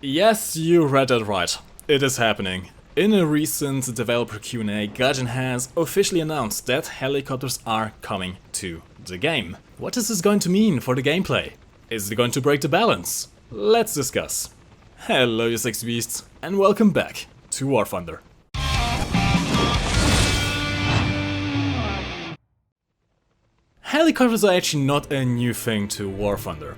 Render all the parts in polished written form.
Yes, you read that right. It is happening. In a recent developer Q&A, Gaijin has officially announced that helicopters are coming to the game. What is this going to mean for the gameplay? Is it going to break the balance? Let's discuss. Hello you sexy beasts, and welcome back to War Thunder. Helicopters are actually not a new thing to War Thunder.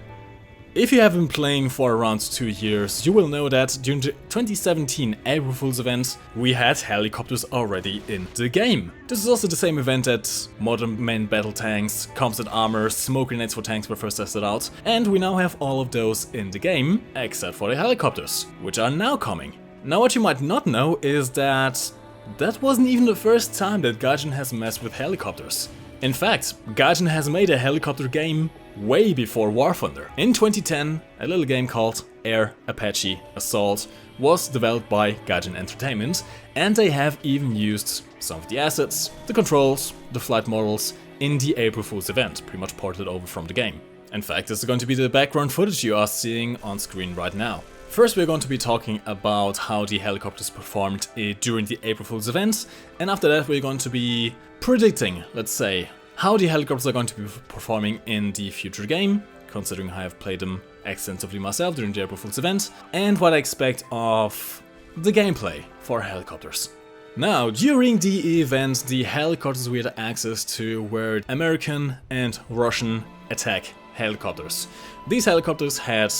If you have been playing for around 2 years, you will know that during the 2017 April Fool's event, we had helicopters already in the game. This is also the same event that modern main battle tanks, composite armor, smoke grenades for tanks were first tested out, and we now have all of those in the game, except for the helicopters, which are now coming. Now what you might not know is that wasn't even the first time that Gaijin has messed with helicopters. In fact, Gaijin has made a helicopter game way before War Thunder. In 2010, a little game called Air Apache Assault was developed by Gaijin Entertainment, and they have even used some of the assets, the controls, the flight models in the April Fool's event, pretty much ported over from the game. In fact, this is going to be the background footage you are seeing on screen right now. First, we're going to be talking about how the helicopters performed during the April Fool's event, and after that we're going to be predicting, let's say, how the helicopters are going to be performing in the future game, considering I have played them extensively myself during the April Fool's event, and what I expect of the gameplay for helicopters. Now, during the event, the helicopters we had access to were American and Russian attack helicopters. These helicopters had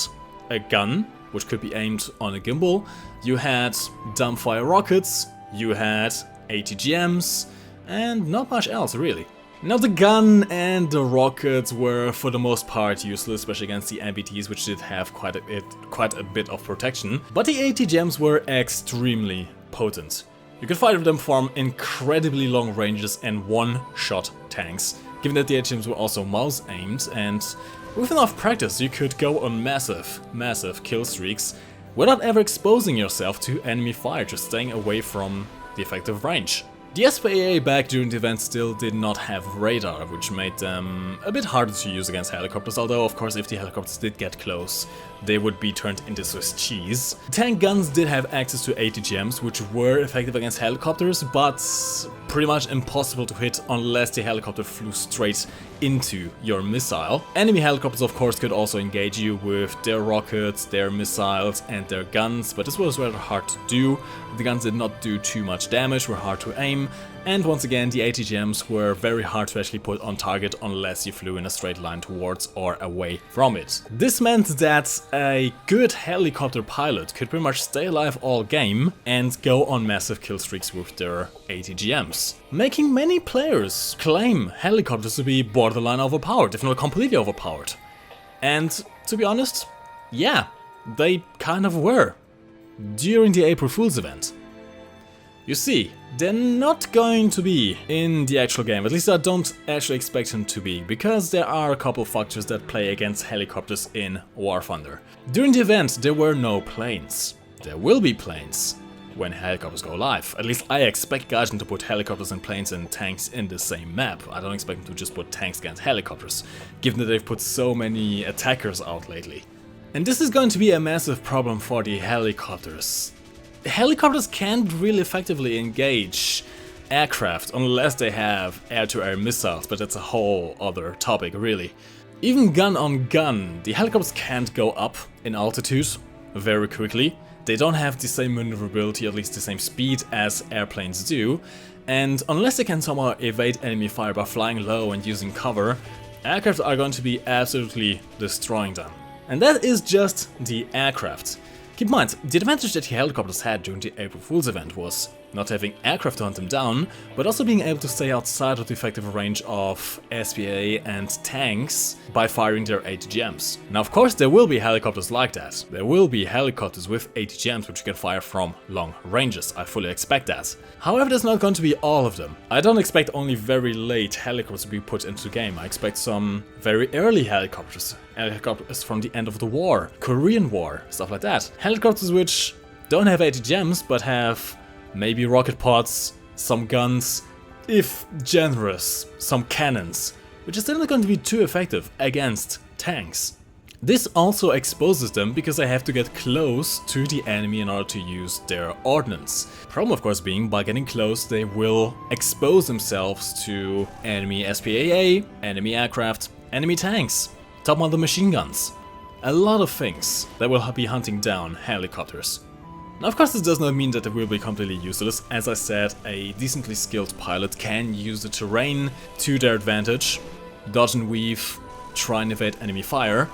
a gun, which could be aimed on a gimbal, you had dumbfire rockets, you had ATGMs, and not much else really. Now the gun and the rockets were for the most part useless, especially against the MBTs, which did have quite a bit of protection, but the ATGMs were extremely potent. You could fire them from incredibly long ranges and one-shot tanks, given that the ATGMs were also mouse aimed, and with enough practice you could go on massive kill streaks without ever exposing yourself to enemy fire, just staying away from the effective range. The SPAA back during the event still did not have radar, which made them a bit harder to use against helicopters, although of course if the helicopters did get close, they would be turned into Swiss cheese. Tank guns did have access to ATGMs, which were effective against helicopters, but pretty much impossible to hit unless the helicopter flew straight into your missile. Enemy helicopters of course could also engage you with their rockets, their missiles and their guns, but this was rather hard to do. The guns did not do too much damage, were hard to aim, and once again the ATGMs were very hard to actually put on target unless you flew in a straight line towards or away from it. This meant that a good helicopter pilot could pretty much stay alive all game and go on massive kill streaks with their ATGMs, making many players claim helicopters to be borderline overpowered, if not completely overpowered. And to be honest, yeah, they kind of were during the April Fool's event. You see, they're not going to be in the actual game, at least I don't actually expect them to be, because there are a couple factors that play against helicopters in War Thunder. During the event there were no planes. There will be planes when helicopters go live. At least I expect Gaijin to put helicopters and planes and tanks in the same map. I don't expect them to just put tanks against helicopters, given that they've put so many attackers out lately. And this is going to be a massive problem for the helicopters. Helicopters can't really effectively engage aircraft unless they have air-to-air missiles, but that's a whole other topic really. Even gun on gun, the helicopters can't go up in altitude very quickly. They don't have the same maneuverability, at least the same speed as airplanes do, and unless they can somehow evade enemy fire by flying low and using cover, aircraft are going to be absolutely destroying them. And that is just the aircraft. Keep in mind, the advantage that the helicopters had during the April Fool's event was not having aircraft to hunt them down, but also being able to stay outside of the effective range of SPA and tanks by firing their ATGMs. Now of course there will be helicopters like that. There will be helicopters with ATGMs which you can fire from long ranges, I fully expect that. However, there's not going to be all of them. I don't expect only very late helicopters to be put into the game. I expect some very early helicopters from the end of the war, Korean War, stuff like that. Helicopters which don't have ATGMs but have maybe rocket pods, some guns, if generous, some cannons, which is still not going to be too effective against tanks. This also exposes them because they have to get close to the enemy in order to use their ordnance. Problem of course being, by getting close they will expose themselves to enemy SPAA, enemy aircraft, enemy tanks, top model machine guns. A lot of things that will be hunting down helicopters. Now of course this does not mean that they will be completely useless. As I said, a decently skilled pilot can use the terrain to their advantage, dodge and weave, try and evade enemy fire,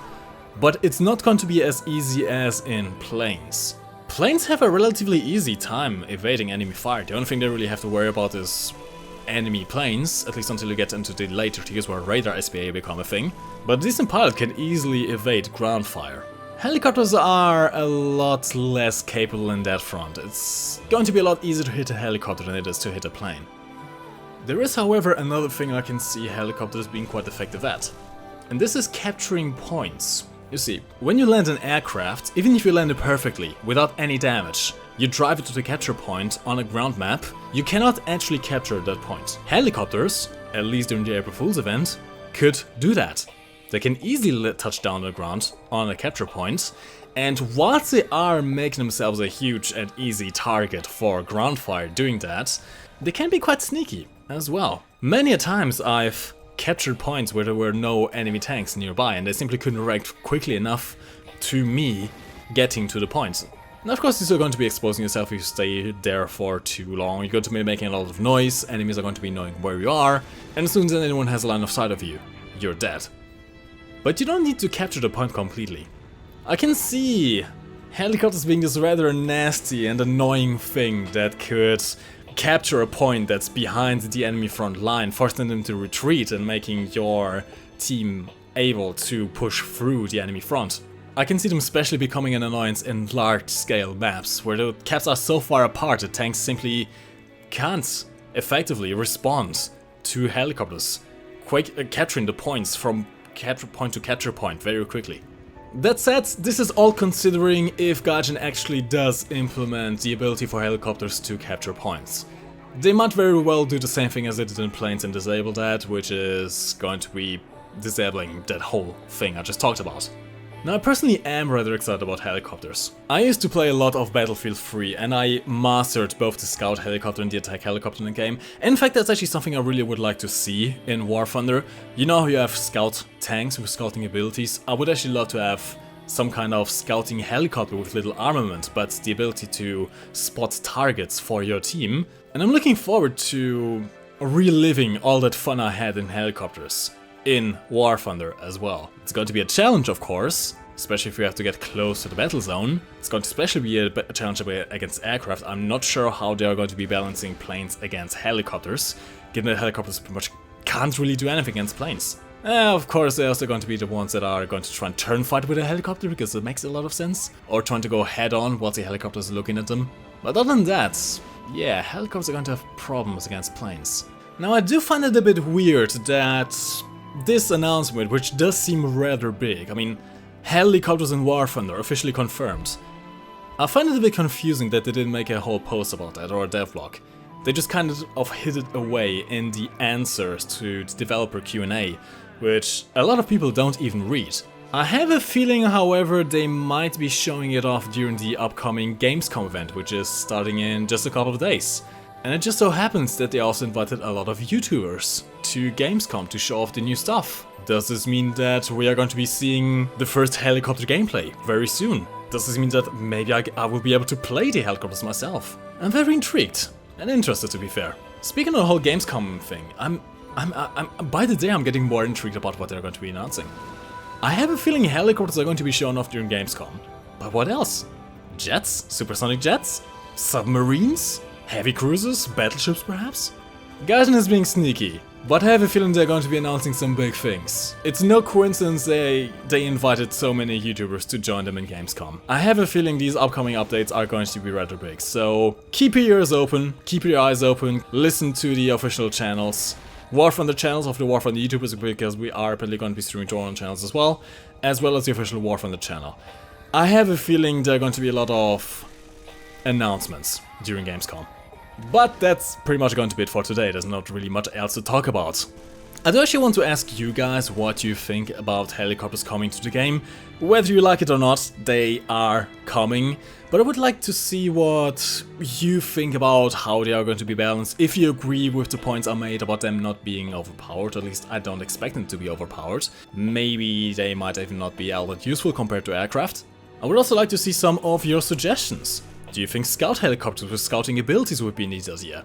but it's not going to be as easy as in planes. Planes have a relatively easy time evading enemy fire. The only thing they really have to worry about is enemy planes, at least until you get into the later tiers where radar SPA become a thing. But a decent pilot can easily evade ground fire. Helicopters are a lot less capable in that front. It's going to be a lot easier to hit a helicopter than it is to hit a plane. There is, however, another thing I can see helicopters being quite effective at, and this is capturing points. You see, when you land an aircraft, even if you land it perfectly, without any damage, you drive it to the capture point on a ground map, you cannot actually capture that point. Helicopters, at least during the April Fool's event, could do that. They can easily touch down on the ground on a capture point, and whilst they are making themselves a huge and easy target for ground fire doing that, they can be quite sneaky as well. Many a times I've captured points where there were no enemy tanks nearby and they simply couldn't react quickly enough to me getting to the point. Now of course you're still going to be exposing yourself if you stay there for too long. You're going to be making a lot of noise, enemies are going to be knowing where you are, and as soon as anyone has a line of sight of you, you're dead. But you don't need to capture the point completely. I can see helicopters being this rather nasty and annoying thing that could capture a point that's behind the enemy front line, forcing them to retreat and making your team able to push through the enemy front. I can see them especially becoming an annoyance in large-scale maps, where the caps are so far apart that tanks simply can't effectively respond to helicopters, capturing the points from capture point to capture point very quickly. That said, this is all considering if Gaijin actually does implement the ability for helicopters to capture points. They might very well do the same thing as they did in planes and disable that, which is going to be disabling that whole thing I just talked about. Now I personally am rather excited about helicopters. I used to play a lot of Battlefield 3 and I mastered both the scout helicopter and the attack helicopter in the game. In fact, that's actually something I really would like to see in War Thunder. You know how you have scout tanks with scouting abilities? I would actually love to have some kind of scouting helicopter with little armament, but the ability to spot targets for your team. And I'm looking forward to reliving all that fun I had in helicopters in War Thunder as well. It's going to be a challenge, of course, especially if you have to get close to the battle zone. It's going to especially be a challenge against aircraft. I'm not sure how they are going to be balancing planes against helicopters, given that helicopters pretty much can't really do anything against planes. Of course, they're also going to be the ones that are going to try and turn fight with a helicopter, because it makes a lot of sense, or trying to go head on while the helicopter is looking at them. But other than that, yeah, helicopters are going to have problems against planes. Now I do find it a bit weird that this announcement, which does seem rather big, I mean, helicopters in War Thunder officially confirmed. I find it a bit confusing that they didn't make a whole post about that or a devlog. They just kind of hid it away in the answers to the developer Q&A, which a lot of people don't even read. I have a feeling, however, they might be showing it off during the upcoming Gamescom event, which is starting in just a couple of days. And it just so happens that they also invited a lot of YouTubers to Gamescom to show off the new stuff. Does this mean that we are going to be seeing the first helicopter gameplay very soon? Does this mean that maybe I will be able to play the helicopters myself? I'm very intrigued and interested, to be fair. Speaking of the whole Gamescom thing, by the day I'm getting more intrigued about what they're going to be announcing. I have a feeling helicopters are going to be shown off during Gamescom. But what else? Jets? Supersonic jets? Submarines? Heavy cruisers? Battleships perhaps? Gaijin is being sneaky, but I have a feeling they're going to be announcing some big things. It's no coincidence they invited so many YouTubers to join them in Gamescom. I have a feeling these upcoming updates are going to be rather big, so keep your ears open, keep your eyes open, listen to the official channels. War Thunder channels of the War Thunder YouTubers, because we are apparently going to be streaming to our own channels as well as the official War Thunder channel. I have a feeling there are going to be a lot of announcements during Gamescom. But that's pretty much going to be it for today. There's not really much else to talk about. I do actually want to ask you guys what you think about helicopters coming to the game. Whether you like it or not, they are coming. But I would like to see what you think about how they are going to be balanced. If you agree with the points I made about them not being overpowered, at least I don't expect them to be overpowered. Maybe they might even not be all that useful compared to aircraft. I would also like to see some of your suggestions. Do you think scout helicopters with scouting abilities would be needed here?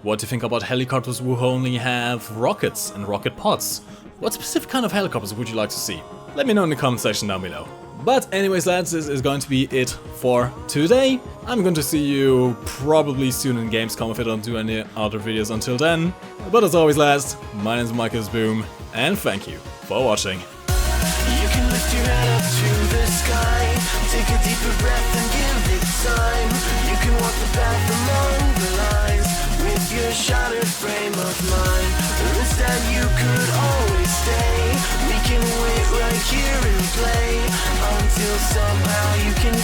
What do you think about helicopters who only have rockets and rocket pods? What specific kind of helicopters would you like to see? Let me know in the comment section down below. But anyways lads, this is going to be it for today. I'm going to see you probably soon in Gamescom if I don't do any other videos until then. But as always lads, my name is MikeGoesBoom, and thank you for watching. You can lift your head up to the sky, take a deeper breath and give it time. You can walk the path among the lines with your shattered frame of mind. Or instead you could always stay. We can wait right here and play until somehow you can